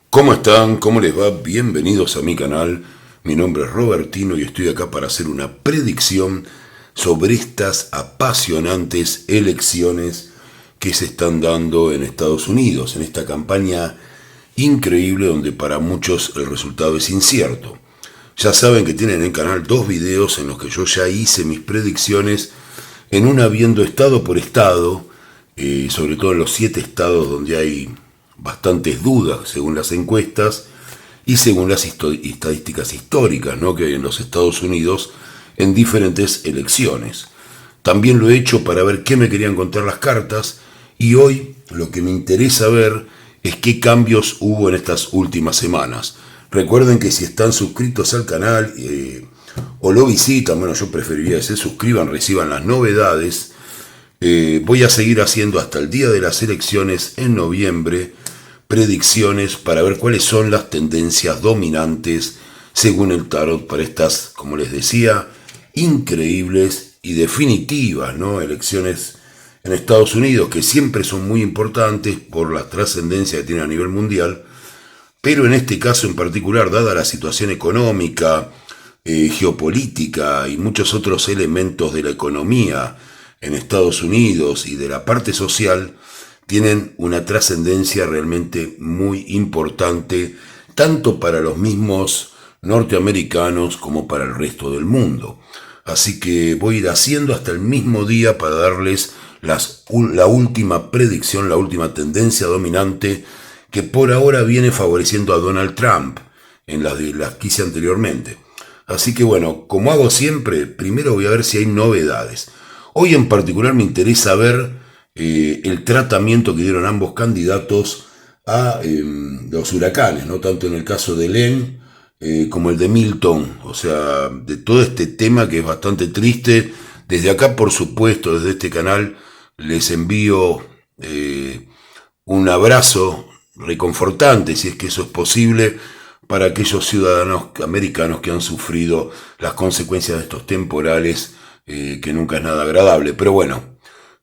¿Cómo están? ¿Cómo les va? Bienvenidos a mi canal. Mi nombre es Robertino y estoy acá para hacer una predicción sobre estas apasionantes elecciones que se están dando en Estados Unidos, en esta campaña increíble donde para muchos el resultado es incierto. Ya saben que tienen en el canal dos videos en los que yo ya hice mis predicciones, en una viendo estado por estado, sobre todo en los 7 estados donde hay bastantes dudas según las encuestas y según las estadísticas históricas, ¿no?, que hay en los Estados Unidos en diferentes elecciones. También lo he hecho para ver qué me querían contar las cartas, y hoy lo que me interesa ver es qué cambios hubo en estas últimas semanas. Recuerden que si están suscritos al canal o lo visitan, bueno, yo preferiría que se suscriban, reciban las novedades. Voy a seguir haciendo hasta el día de las elecciones en noviembre predicciones para ver cuáles son las tendencias dominantes según el tarot para estas, como les decía, increíbles y definitivas, ¿no?, elecciones en Estados Unidos, que siempre son muy importantes por la trascendencia que tienen a nivel mundial, pero en este caso en particular, dada la situación económica, geopolítica y muchos otros elementos de la economía en Estados Unidos y de la parte social, tienen una trascendencia realmente muy importante, tanto para los mismos norteamericanos como para el resto del mundo. Así que voy a ir haciendo hasta el mismo día para darles la última predicción, la última tendencia dominante que por ahora viene favoreciendo a Donald Trump en las que hice anteriormente. Así que bueno, como hago siempre, primero voy a ver si hay novedades. Hoy en particular me interesa ver el tratamiento que dieron ambos candidatos a los huracanes, ¿no?, tanto en el caso de Helene como el de Milton, o sea, de todo este tema que es bastante triste. Desde acá, por supuesto, desde este canal, les envío un abrazo reconfortante, si es que eso es posible, para aquellos ciudadanos americanos que han sufrido las consecuencias de estos temporales, que nunca es nada agradable. Pero bueno,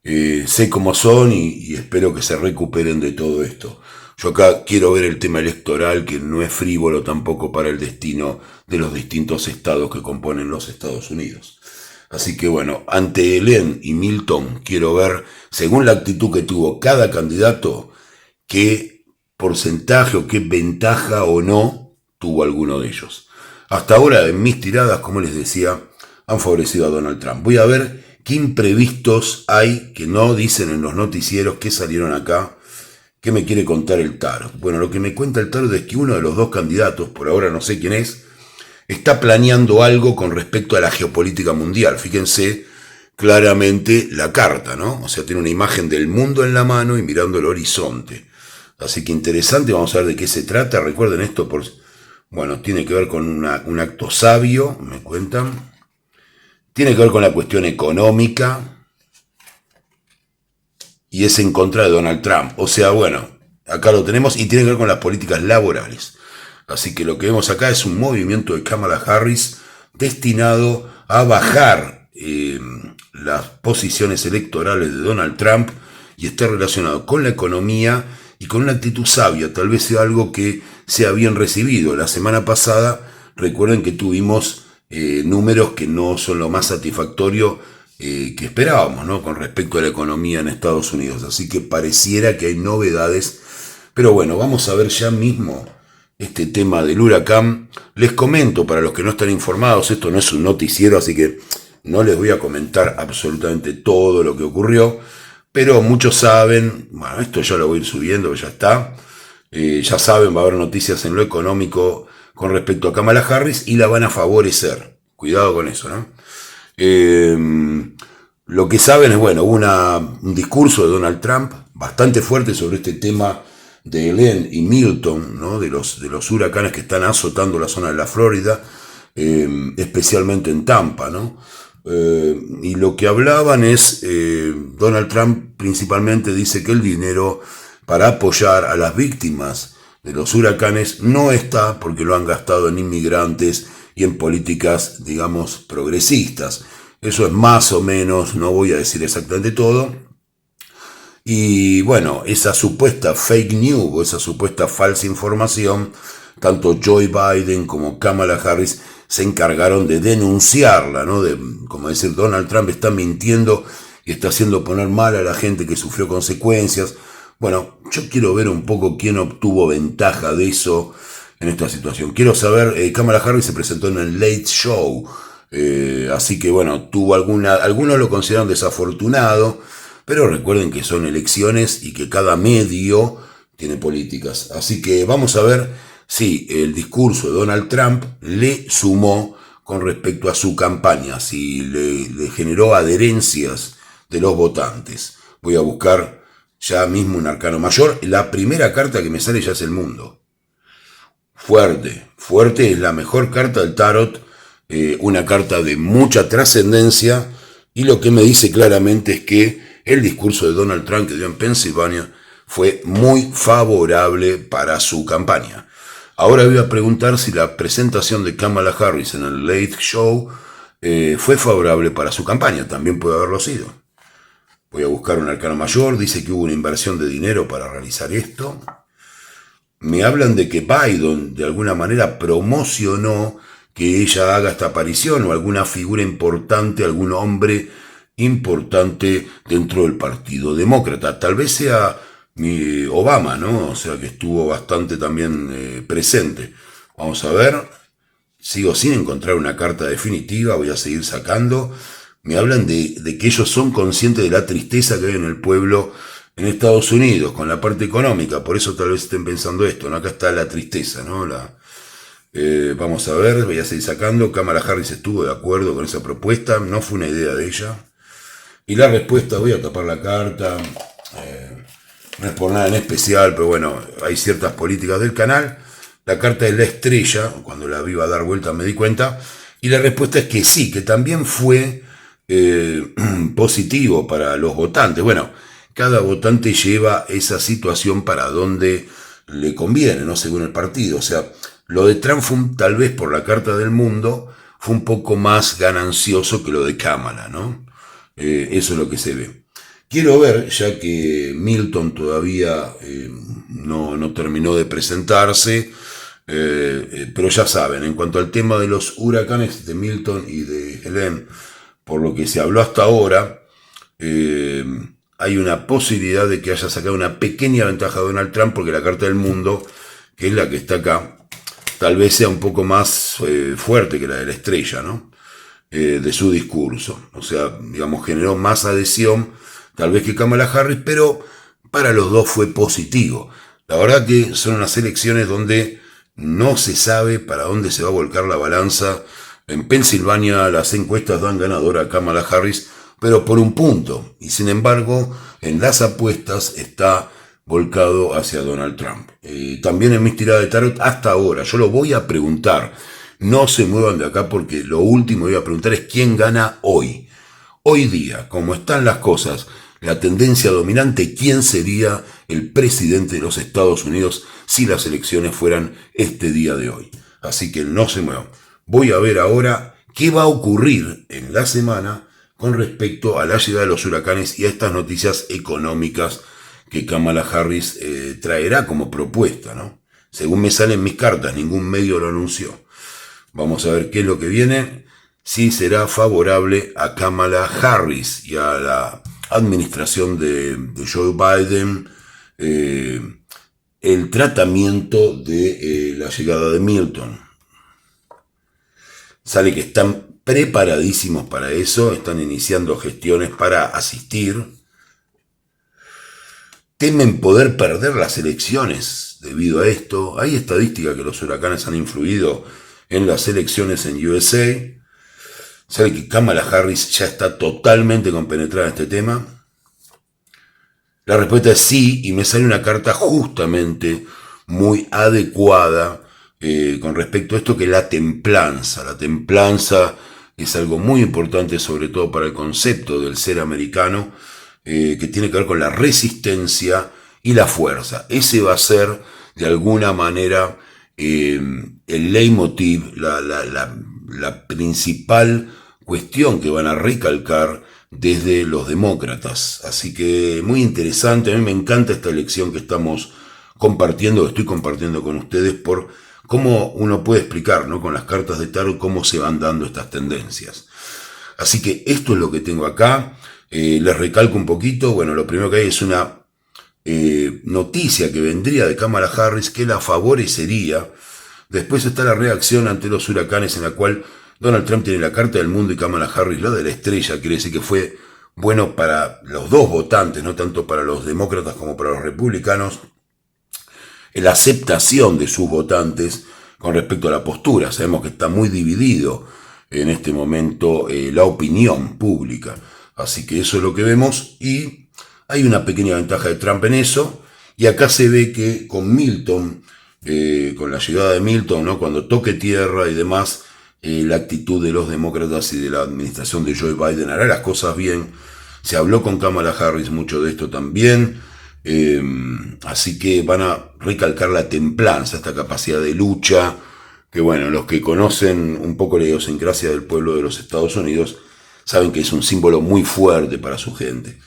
sé cómo son y espero que se recuperen de todo esto. Yo acá quiero ver el tema electoral, que no es frívolo tampoco para el destino de los distintos estados que componen los Estados Unidos. Así que bueno, ante Helene y Milton quiero ver, según la actitud que tuvo cada candidato, qué porcentaje o qué ventaja o no tuvo alguno de ellos. Hasta ahora, en mis tiradas, como les decía, han favorecido a Donald Trump. Voy a ver qué imprevistos hay que no dicen en los noticieros que salieron acá. ¿Qué me quiere contar el tarot? Bueno, lo que me cuenta el tarot es que uno de los dos candidatos, por ahora no sé quién es, está planeando algo con respecto a la geopolítica mundial. Fíjense claramente la carta, ¿no? O sea, tiene una imagen del mundo en la mano y mirando el horizonte. Así que interesante, vamos a ver de qué se trata. Recuerden esto, bueno, tiene que ver con un acto sabio, me cuentan. Tiene que ver con la cuestión económica y es en contra de Donald Trump. O sea, bueno, acá lo tenemos, y tiene que ver con las políticas laborales. Así que lo que vemos acá es un movimiento de Kamala Harris destinado a bajar las posiciones electorales de Donald Trump, y está relacionado con la economía y con una actitud sabia. Tal vez sea algo que sea bien recibido. La semana pasada, recuerden que tuvimos números que no son lo más satisfactorio que esperábamos, ¿no?, con respecto a la economía en Estados Unidos. Así que pareciera que hay novedades. Pero bueno, vamos a ver ya mismo este tema del huracán. Les comento, para los que no están informados, esto no es un noticiero, así que no les voy a comentar absolutamente todo lo que ocurrió, pero muchos saben, bueno, esto ya lo voy a ir subiendo, ya está. Ya saben, va a haber noticias en lo económico con respecto a Kamala Harris y la van a favorecer. Cuidado con eso, ¿no? Lo que saben es, bueno, hubo un discurso de Donald Trump bastante fuerte sobre este tema de Helene y Milton, ¿no?, de los huracanes que están azotando la zona de la Florida, especialmente en Tampa, ¿no? Y lo que hablaban es, Donald Trump principalmente dice que el dinero para apoyar a las víctimas de los huracanes no está, porque lo han gastado en inmigrantes y en políticas, digamos, progresistas. Eso es más o menos, no voy a decir exactamente todo. Y bueno, esa supuesta fake news o esa supuesta falsa información, tanto Joe Biden como Kamala Harris se encargaron de denunciarla, ¿no? De, como decir, Donald Trump está mintiendo y está haciendo poner mal a la gente que sufrió consecuencias. Bueno, yo quiero ver un poco quién obtuvo ventaja de eso en esta situación. Quiero saber, Kamala Harris se presentó en el Late Show, así que bueno, tuvo algunos lo consideran desafortunado, pero recuerden que son elecciones y que cada medio tiene políticas. Así que vamos a ver si el discurso de Donald Trump le sumó con respecto a su campaña, si le generó adherencias de los votantes. Voy a buscar ya mismo un arcano mayor. La primera carta que me sale ya es el mundo. Fuerte, fuerte, es la mejor carta del tarot, una carta de mucha trascendencia, y lo que me dice claramente es que el discurso de Donald Trump que dio en Pensilvania fue muy favorable para su campaña. Ahora voy a preguntar si la presentación de Kamala Harris en el Late Show fue favorable para su campaña. También puede haberlo sido. Voy a buscar un arcano mayor. Dice que hubo una inversión de dinero para realizar esto. Me hablan de que Biden de alguna manera promocionó que ella haga esta aparición, o alguna figura importante, algún hombre importante dentro del Partido Demócrata. Tal vez sea Obama, ¿no? O sea, que estuvo bastante también presente. Vamos a ver. Sigo sin encontrar una carta definitiva, voy a seguir sacando. Me hablan de que ellos son conscientes de la tristeza que hay en el pueblo en Estados Unidos, con la parte económica, por eso tal vez estén pensando esto, ¿no? Acá está la tristeza, ¿no? Vamos a ver, voy a seguir sacando. Kamala Harris estuvo de acuerdo con esa propuesta, no fue una idea de ella. Y la respuesta, voy a tapar la carta, no es por nada en especial, pero bueno, hay ciertas políticas del canal. La carta es la estrella, cuando la vi a dar vuelta me di cuenta, y la respuesta es que sí, que también fue positivo para los votantes. Bueno, cada votante lleva esa situación para donde le conviene, ¿no? Según el partido. O sea, lo de Trump fue, tal vez por la carta del mundo, fue un poco más ganancioso que lo de Kamala, ¿no? Eso es lo que se ve. Quiero ver, ya que Milton todavía no terminó de presentarse, pero ya saben, en cuanto al tema de los huracanes de Milton y de Helene, por lo que se habló hasta ahora, hay una posibilidad de que haya sacado una pequeña ventaja a Donald Trump, porque la carta del mundo, que es la que está acá, tal vez sea un poco más fuerte que la de la estrella, ¿no? De su discurso. O sea, digamos, generó más adhesión, tal vez que Kamala Harris, pero para los dos fue positivo. La verdad que son unas elecciones donde no se sabe para dónde se va a volcar la balanza. En Pensilvania las encuestas dan ganadora a Kamala Harris, pero por un punto, y sin embargo en las apuestas está volcado hacia Donald Trump. También en mis tiradas de tarot hasta ahora, yo lo voy a preguntar, no se muevan de acá, porque lo último que voy a preguntar es quién gana hoy. Hoy día, como están las cosas, la tendencia dominante, ¿quién sería el presidente de los Estados Unidos si las elecciones fueran este día de hoy? Así que no se muevan. Voy a ver ahora qué va a ocurrir en la semana con respecto a la llegada de los huracanes y a estas noticias económicas que Kamala Harris traerá como propuesta, ¿no? Según me salen mis cartas, ningún medio lo anunció. Vamos a ver qué es lo que viene, si será favorable a Kamala Harris y a la administración de Joe Biden el tratamiento de la llegada de Milton. Sale que están preparadísimos para eso, están iniciando gestiones para asistir. Temen poder perder las elecciones debido a esto. Hay estadísticas que los huracanes han influido en las elecciones en USA. Sale que Kamala Harris ya está totalmente compenetrada en este tema. La respuesta es sí, y me sale una carta justamente muy adecuada con respecto a esto, que es la templanza. La templanza es algo muy importante, sobre todo para el concepto del ser americano, que tiene que ver con la resistencia y la fuerza. Ese va a ser, de alguna manera, el leitmotiv, la principal cuestión que van a recalcar desde los demócratas. Así que muy interesante, a mí me encanta esta elección que estamos compartiendo, que estoy compartiendo con ustedes, por cómo uno puede explicar, ¿no?, con las cartas de tarot, cómo se van dando estas tendencias. Así que esto es lo que tengo acá. Les recalco un poquito, bueno, lo primero que hay es una noticia que vendría de Kamala Harris que la favorecería. Después está la reacción ante los huracanes, en la cual Donald Trump tiene la carta del mundo y Kamala Harris la de la estrella. Quiere decir que fue bueno para los dos votantes, no tanto para los demócratas como para los republicanos, la aceptación de sus votantes con respecto a la postura. Sabemos que está muy dividido en este momento la opinión pública. Así que eso es lo que vemos, y hay una pequeña ventaja de Trump en eso. Y acá se ve que con Milton, con la llegada de Milton, ¿no?, cuando toque tierra y demás, la actitud de los demócratas y de la administración de Joe Biden hará las cosas bien. Se habló con Kamala Harris mucho de esto también. Así que van a recalcar la templanza, esta capacidad de lucha, que bueno, los que conocen un poco la idiosincrasia del pueblo de los Estados Unidos saben que es un símbolo muy fuerte para su gente.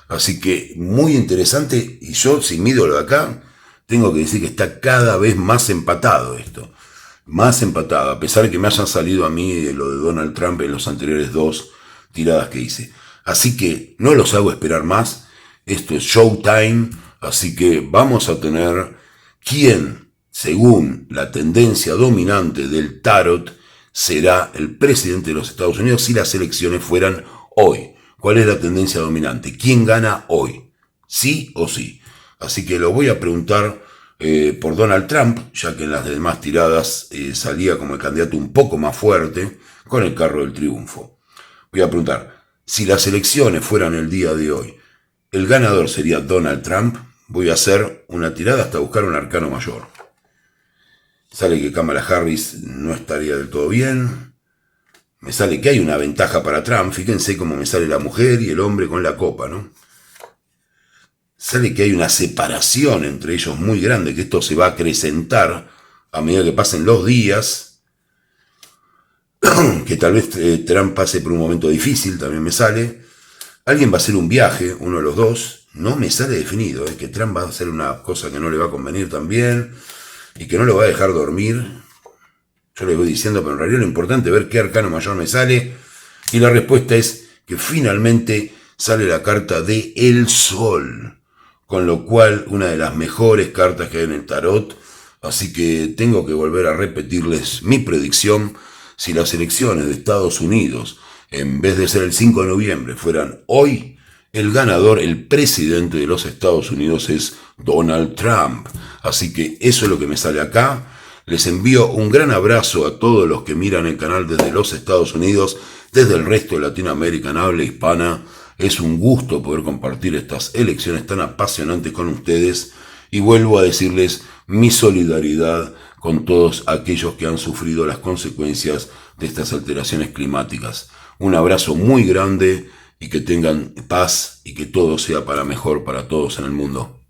Así que muy interesante, y yo, sin mi ídolo de acá, tengo que decir que está cada vez más empatado esto. Más empatado, a pesar de que me hayan salido a mí lo de Donald Trump en los anteriores dos tiradas que hice. Así que no los hago esperar más. Esto es Showtime, así que vamos a tener quién, según la tendencia dominante del tarot, será el presidente de los Estados Unidos si las elecciones fueran hoy. ¿Cuál es la tendencia dominante? ¿Quién gana hoy? ¿Sí o sí? Así que lo voy a preguntar por Donald Trump, ya que en las demás tiradas salía como el candidato un poco más fuerte con el carro del triunfo. Voy a preguntar, si las elecciones fueran el día de hoy, ¿el ganador sería Donald Trump? Voy a hacer una tirada hasta buscar un arcano mayor. Sale que Kamala Harris no estaría del todo bien. Me sale que hay una ventaja para Trump. Fíjense cómo me sale la mujer y el hombre con la copa, ¿no? Sale que hay una separación entre ellos muy grande, que esto se va a acrecentar a medida que pasen los días. Que tal vez Trump pase por un momento difícil, también me sale. Alguien va a hacer un viaje, uno de los dos. No me sale definido, que Trump va a hacer una cosa que no le va a convenir también, y que no lo va a dejar dormir. Yo le voy diciendo, pero en realidad lo importante es ver qué arcano mayor me sale. Y la respuesta es que finalmente sale la carta de El Sol, con lo cual una de las mejores cartas que hay en el tarot. Así que tengo que volver a repetirles mi predicción. Si las elecciones de Estados Unidos, en vez de ser el 5 de noviembre, fueran hoy, el ganador, el presidente de los Estados Unidos, es Donald Trump. Así que eso es lo que me sale acá. Les envío un gran abrazo a todos los que miran el canal desde los Estados Unidos, desde el resto de Latinoamérica en habla hispana. Es un gusto poder compartir estas elecciones tan apasionantes con ustedes, y vuelvo a decirles mi solidaridad con todos aquellos que han sufrido las consecuencias de estas alteraciones climáticas. Un abrazo muy grande y que tengan paz y que todo sea para mejor para todos en el mundo.